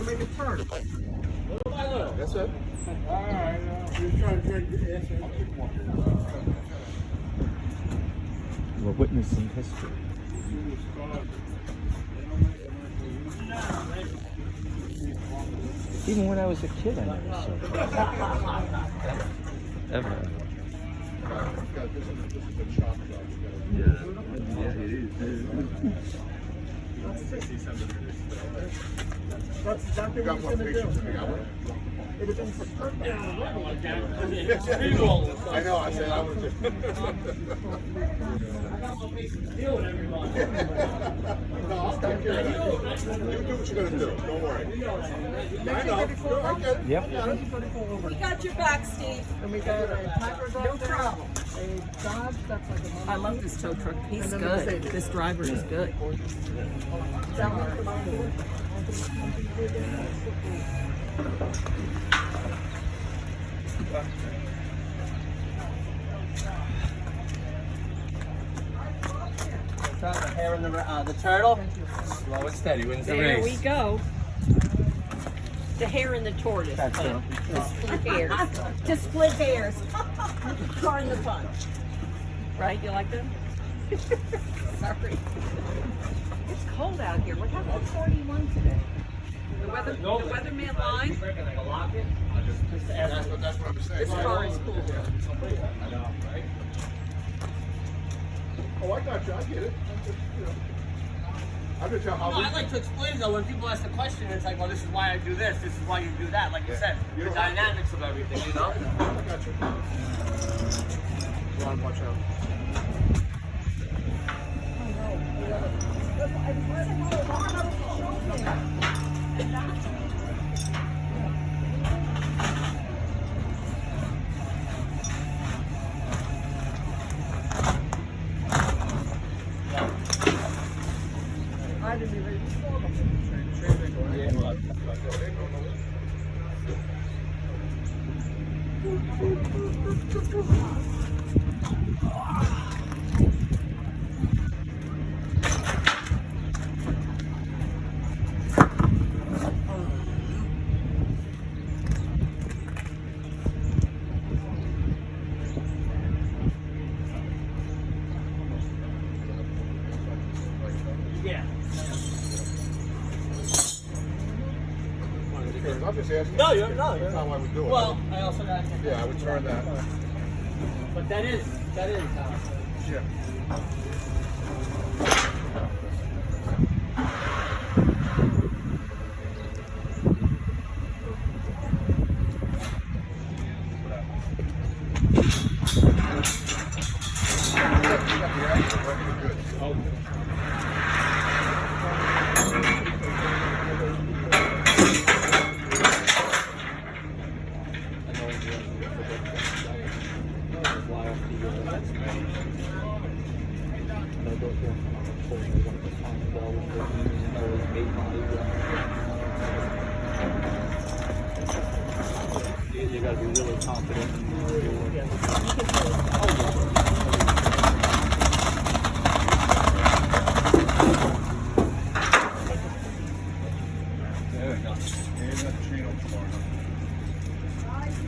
to make it turn. Little by little. That's it. All right, we're trying to drink the answer. We're witnessing history. Even when I was a kid, I never saw it. Ever. Yeah, it is. That's exactly what he's gonna do. It had been for perfect on the wedding. I know, I said I was just. Deal with everybody. No, I'll take care of that. You do what you're gonna do, don't worry. I know, I get it. Yep. We got your back, Steve. And we got a Piper No problem. a Dodge that's like a I love this tow truck. He's And then the good. Mercedes. This driver is good. The hair in the turtle. Slow and steady wins the There race. we go. The hare and the tortoise. That's it. To split hairs. To split hairs. Pardon the pun. Right? You like them? Sorry. It's cold out here. What happened to 41 today? The weatherman line. That's what I'm saying. This car is cool. I know, right? Oh, I got you, I get it. I'm just tell how No, I like to explain though when people ask the question, it's like, well, this is why I do this, this is why you do that. Like you said, You the don't have to. dynamics of everything, you know? I got you. Ron, watch out. I didn't even. Yeah. I'm just asking. No, you're That's how I would do it. Well, I also got. Yeah, I would turn that. But that is. Yeah. You gotta be really confident.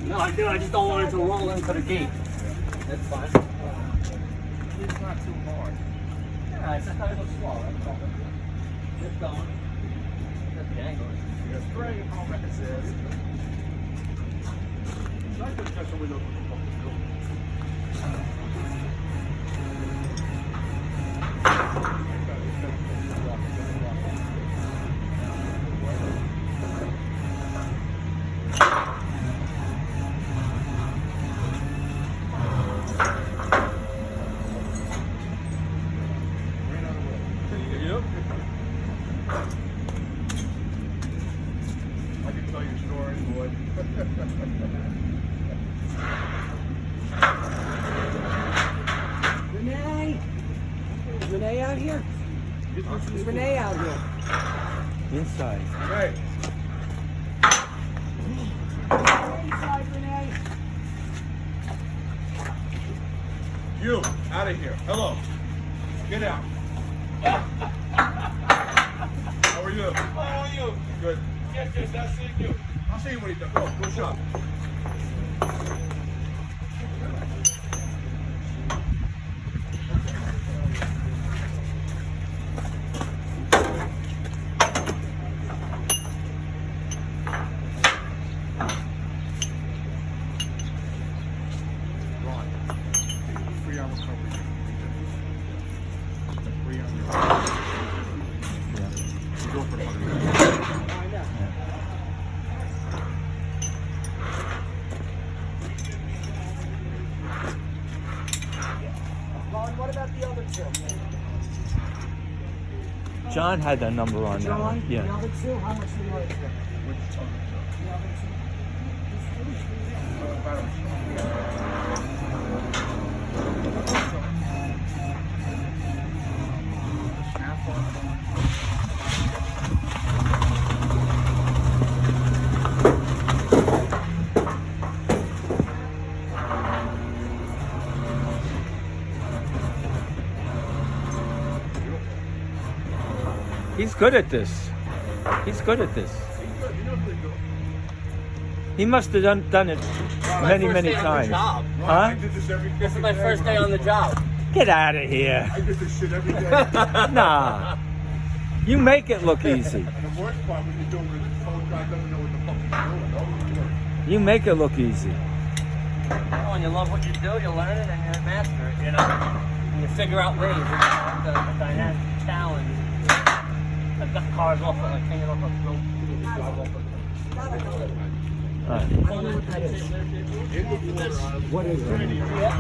No, I do. I just don't want it to roll into the gate. That's fine. It's not too hard. Yeah, it's just gotta go slow. That's all. Just going. Just dangling. Yes, great. Home record says. I could touch the window. I can tell you stories, boy. Renee! Is Renee out here? Is Renee out here? Inside. Hey, Inside, Renee. you, out of here. Hello. Get out. How are you? How are you? Good. I'll see you when he's done. Go, push up. Ron, 3 hour coverage. 3 hour. Yeah. You go for 100. Ron, what about the other two? John had that number on that John, one. the Yeah. other two? How much do you like them? Which other The other two? He's good at this. He's good at this. He must have done it many, many times. I Huh? did this every This is my fucking first day when on the I- job. Get out of here. I did this shit every day. Nah. You make it look easy. And the worst part when you're doing it, the phone guy doesn't know what the fuck he's doing. Oh, he's doing. You make it look easy. Oh, and you love what you do, you learn it, and you master it, you know? And you figure out ways, you know, the dynamic challenge. I've got cars off of, like, hanging off a rope. All right. In the water, What is it?